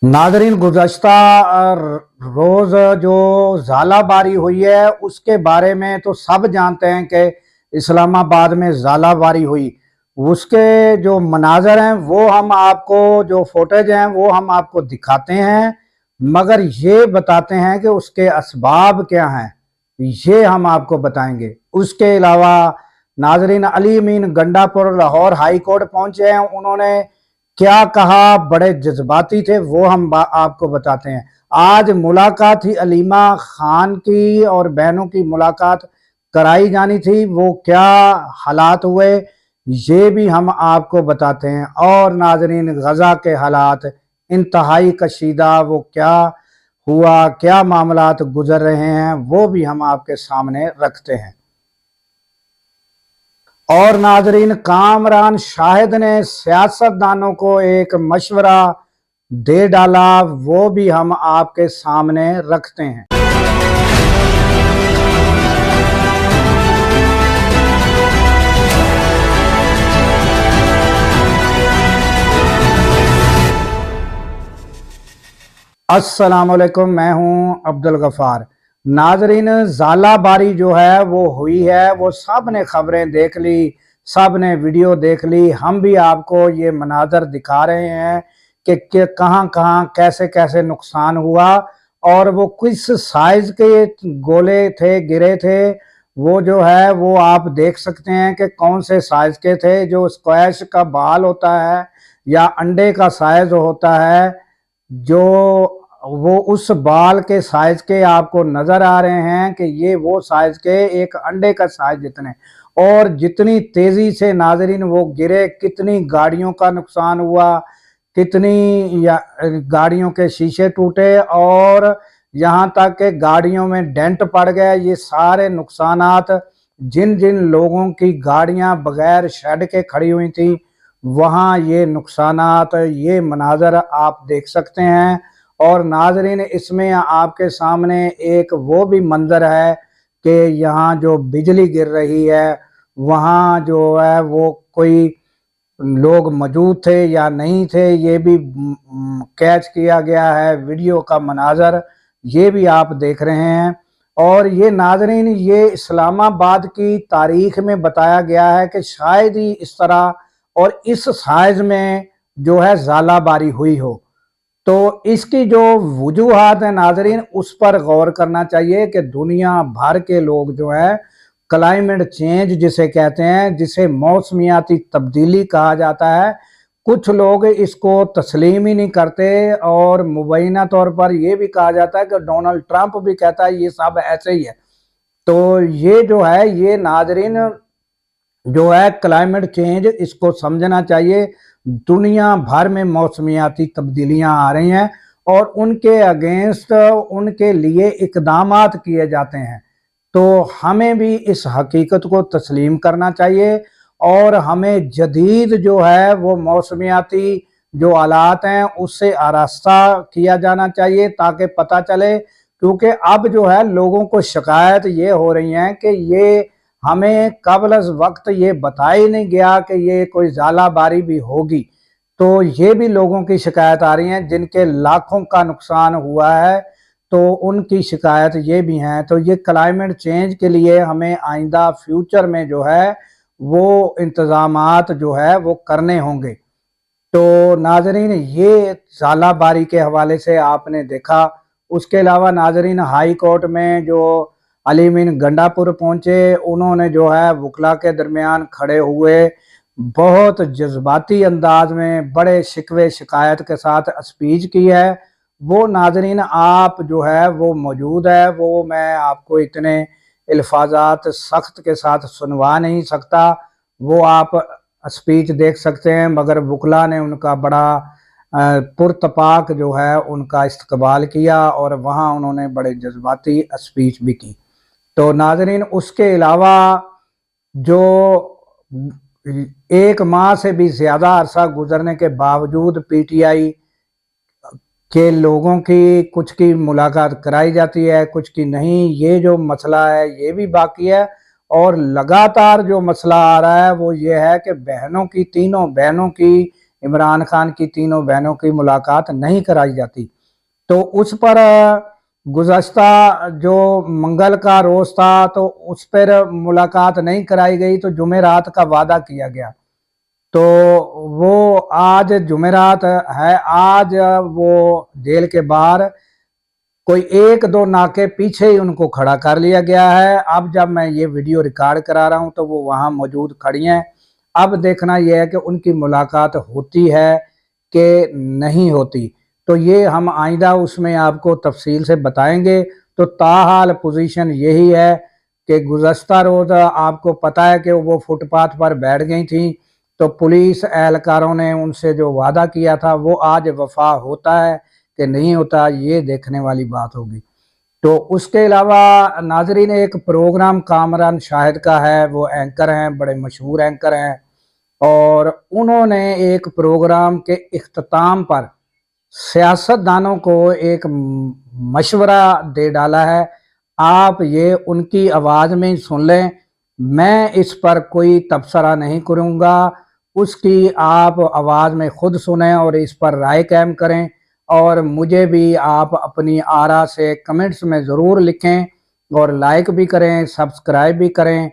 नाजरीन, गुज़श्ता रोज़ जो ज़ालाबारी हुई है उसके बारे में तो सब जानते हैं कि इस्लामाबाद में ज़ालाबारी हुई। उसके जो मनाज़र हैं वो हम आपको, जो फुटेज हैं वो हम आपको दिखाते हैं, मगर ये बताते हैं कि उसके असबाब क्या हैं, ये हम आपको बताएंगे। उसके अलावा नाजरीन, अली अमीन गंडापुर लाहौर हाई कोर्ट पहुंचे हैं। उन्होंने क्या कहा, बड़े जज्बाती थे, वो हम आपको बताते हैं। आज मुलाकात थी अलीमा खान की और बहनों की मुलाकात कराई जानी थी, वो क्या हालात हुए ये भी हम आपको बताते हैं। और नाजरीन, गजा के हालात इंतहाई कशीदा, वो क्या हुआ, क्या मामलात गुजर रहे हैं, वो भी हम आपके सामने रखते हैं। और नाजरीन, कामरान शाहिद ने सियासतदानों को एक मशवरा दे डाला, वो भी हम आपके सामने रखते हैं। अस्सलामुअलैकुम, मैं हूं अब्दुल गफ़ार। नाजरीन, ज़ालाबारी जो है वो हुई है, वो सब ने खबरें देख ली, सब ने वीडियो देख ली। हम भी आपको ये मनाजर दिखा रहे हैं कि कहाँ कहाँ कैसे कैसे नुकसान हुआ और वो किस साइज के गोले थे, गिरे थे। वो जो है वो आप देख सकते हैं कि कौन से साइज के थे। जो स्क्वैश का बाल होता है या अंडे का साइज होता है, जो वो उस बाल के साइज के आपको नजर आ रहे हैं कि ये वो साइज के एक अंडे का साइज जितने। और जितनी तेजी से नाजरीन वो गिरे, कितनी गाड़ियों का नुकसान हुआ, कितनी गाड़ियों के शीशे टूटे और यहाँ तक के गाड़ियों में डेंट पड़ गए। ये सारे नुकसानात, जिन जिन लोगों की गाड़ियां बगैर शेड के खड़ी हुई थी, वहाँ ये नुकसानात, ये मनाजर आप देख सकते हैं। और नाजरीन, इसमें आपके सामने एक वो भी मंजर है कि यहाँ जो बिजली गिर रही है, वहाँ जो है वो कोई लोग मौजूद थे या नहीं थे, ये भी कैच किया गया है। वीडियो का मनाजर ये भी आप देख रहे हैं। और ये नाजरीन, ये इस्लामाबाद की तारीख में बताया गया है कि शायद ही इस तरह और इस साइज में जो है ज़ालाबारी हुई हो। तो इसकी जो वजूहात है नाजरीन, उस पर गौर करना चाहिए कि दुनिया भर के लोग जो है क्लाइमेट चेंज जिसे कहते हैं, जिसे मौसमियाती तब्दीली कहा जाता है, कुछ लोग इसको तस्लीम ही नहीं करते। और मुबैना तौर पर यह भी कहा जाता है कि डोनाल्ड ट्रंप भी कहता है ये सब ऐसे ही है। तो ये जो है, ये नाजरीन जो है क्लाइमेट चेंज, इसको समझना चाहिए। दुनिया भर में मौसमियाती तब्दीलियां आ रही हैं और उनके अगेंस्ट, उनके लिए इकदामात किए जाते हैं। तो हमें भी इस हकीकत को तस्लीम करना चाहिए और हमें जदीद जो है वो मौसमियाती जो हालात हैं उससे आरास्ता किया जाना चाहिए, ताकि पता चले। क्योंकि अब जो है लोगों को शिकायत ये हो रही है कि ये हमें कबल वक्त ये बताया ही नहीं गया कि ये कोई ज़ालाबारी भी होगी। तो ये भी लोगों की शिकायत आ रही है जिनके लाखों का नुकसान हुआ है, तो उनकी शिकायत ये भी हैं। तो ये क्लाइमेट चेंज के लिए हमें आइंदा फ्यूचर में जो है वो इंतज़ामात जो है वो करने होंगे। तो नाजरीन, ये ज़ालाबारी के हवाले से आपने देखा। उसके अलावा नाजरीन, हाई कोर्ट में जो अली अमीन गंडापुर पहुंचे, उन्होंने जो है वकला के दरमियान खड़े हुए बहुत जज्बाती अंदाज में बड़े शिकवे शिकायत के साथ स्पीच की है। वो नाजरीन आप जो है वो मौजूद है, वो मैं आपको इतने अल्फाजात सख्त के साथ सुनवा नहीं सकता। वो आप स्पीच देख सकते हैं, मगर वकला ने उनका बड़ा पुरतपाक जो है उनका इस्तकबाल किया और वहाँ उन्होंने बड़े जज्बाती स्पीच भी की। तो नाजरीन, उसके अलावा जो एक माह से भी ज़्यादा अरसा गुजरने के बावजूद पीटीआई के लोगों की कुछ की मुलाकात कराई जाती है, कुछ की नहीं। ये जो मसला है ये भी बाकी है। और लगातार जो मसला आ रहा है वो ये है कि बहनों की, तीनों बहनों की عمران خان کی تینوں بہنوں کی ملاقات نہیں کرائی جاتی، تو اس پر گزشتہ جو منگل کا روز تھا تو اس پر ملاقات نہیں کرائی گئی، تو جمعرات کا وعدہ کیا گیا، تو وہ آج جمعرات ہے، آج وہ جیل کے باہر کوئی ایک دو ناکے پیچھے ہی ان کو کھڑا کر لیا گیا ہے۔ اب جب میں یہ ویڈیو ریکارڈ کرا رہا ہوں تو وہ وہاں موجود کھڑی ہیں، اب دیکھنا یہ ہے کہ ان کی ملاقات ہوتی ہے کہ نہیں ہوتی، تو یہ ہم آئندہ اس میں آپ کو تفصیل سے بتائیں گے۔ تو تاحال پوزیشن یہی ہے کہ گزشتہ روز آپ کو پتہ ہے کہ وہ فٹ پاتھ پر بیٹھ گئی تھیں، تو پولیس اہلکاروں نے ان سے جو وعدہ کیا تھا وہ آج وفا ہوتا ہے کہ نہیں ہوتا، یہ دیکھنے والی بات ہوگی۔ تو اس کے علاوہ ناظرین ایک پروگرام کامران شاہد کا ہے، وہ اینکر ہیں، بڑے مشہور اینکر ہیں، اور انہوں نے ایک پروگرام کے اختتام پر سیاست دانوں کو ایک مشورہ دے ڈالا ہے۔ آپ یہ ان کی آواز میں سن لیں، میں اس پر کوئی تبصرہ نہیں کروں گا، اس کی آپ آواز میں خود سنیں اور اس پر رائے قائم کریں، اور مجھے بھی آپ اپنی آرا سے کمنٹس میں ضرور لکھیں، اور لائک بھی کریں، سبسکرائب بھی کریں،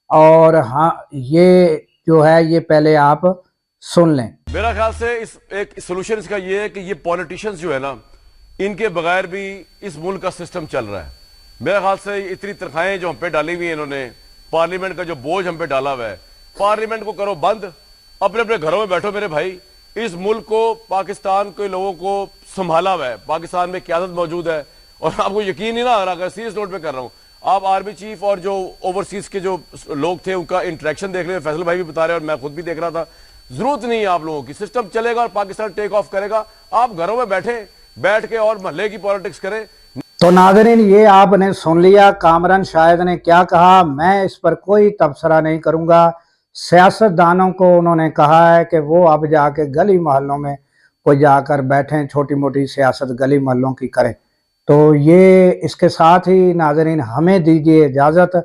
اور ہاں یہ جو ہے یہ پہلے آپ سن لیں۔ میرا خیال سے ایک سولوشن اس کا یہ ہے کہ یہ پولیٹیشنز جو ہے نا، ان کے بغیر بھی اس ملک کا سسٹم چل رہا ہے۔ میرا خیال سے اتنی تنخواہیں جو ہم پہ ڈالی ہوئی ہیں انہوں نے، پارلیمنٹ کا جو بوجھ ہم پہ ڈالا ہوا ہے، پارلیمنٹ کو کرو بند، اپنے اپنے گھروں میں بیٹھو میرے بھائی۔ اس ملک کو، پاکستان کے لوگوں کو سنبھالا ہوا ہے، پاکستان میں قیادت موجود ہے، اور آپ کو یقین نہیں نہ آ رہا، اگر سیریس نوٹ پہ کر رہا ہوں، آپ آرمی چیف اور جو اوورسیز کے جو لوگ تھے ان کا انٹریکشن دیکھ لیں، فیصل بھائی بھی بتا رہے ہیں اور میں خود بھی دیکھ رہا تھا۔ ضرورت نہیں ہے آپ لوگوں کی، سسٹم چلے گا اور پاکستان ٹیک آف کرے گا، آپ گھروں میں بیٹھ کے اور محلے کی پالیٹکس کریں۔ تو ناظرین یہ آپ نے سن لیا کامران شاہد نے کیا کہا، میں اس پر کوئی تبصرہ نہیں کروں گا۔ سیاست دانوں کو انہوں نے کہا ہے کہ وہ اب جا کے گلی محلوں میں کوئی جا کر بیٹھیں، چھوٹی موٹی سیاست گلی محلوں کی کریں۔ تو یہ اس کے ساتھ ہی ناظرین ہمیں دیجیے اجازت،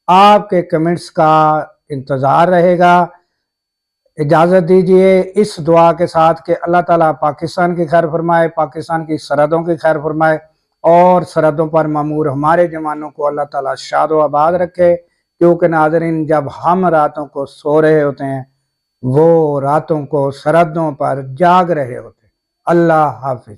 آپ کے کمنٹس کا انتظار رہے گا۔ اجازت دیجیے اس دعا کے ساتھ کہ اللہ تعالیٰ پاکستان کی خیر فرمائے، پاکستان کی سرحدوں کی خیر فرمائے، اور سرحدوں پر مامور ہمارے جوانوں کو اللہ تعالیٰ شاد و آباد رکھے، کیونکہ ناظرین جب ہم راتوں کو سو رہے ہوتے ہیں وہ راتوں کو سرحدوں پر جاگ رہے ہوتے ہیں۔ اللہ حافظ۔